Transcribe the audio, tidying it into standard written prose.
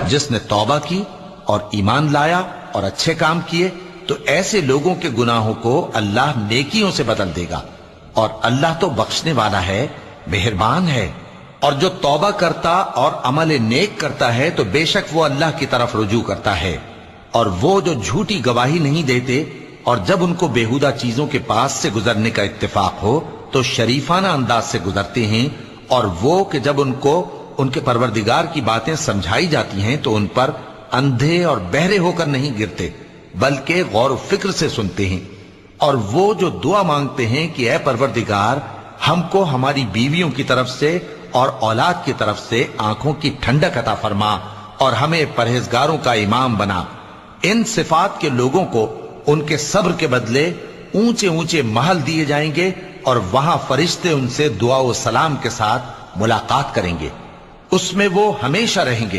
जिसने तौबा की और ईमान लाया और अच्छे काम किए तो ऐसे लोगों के गुनाहों को अल्लाह नेकियों से बदल देगा और अल्लाह तो बख्शने वाला है, मेहरबान है। और जो तौबा करता और अमल नेक करता है तो बेशक वो अल्लाह की तरफ रुजू करता है। और वो जो झूठी गवाही नहीं देते और जब उनको बेहुदा चीजों के पास से गुजरने का इत्तेफाक हो तो शरीफाना अंदाज से गुजरते हैं। और वो कि जब उनको उनके परवरदिगार की बातें समझाई जाती हैं तो उन पर अंधे और बहरे होकर नहीं गिरते बल्कि गौर फिक्र से सुनते हैं। और वो जो दुआ मांगते हैं कि ऐ परवरदिगार हमको हमारी बीवियों की तरफ से और औलाद की तरफ से आंखों की ठंडक अता फरमा और हमें परहेजगारों का इमाम बना। इन सिफात के लोगों को उनके सब्र के बदले ऊंचे ऊंचे महल दिए जाएंगे और वहां फरिश्ते उनसे दुआ व सलाम के साथ मुलाकात करेंगे, उसमें वो हमेशा रहेंगे।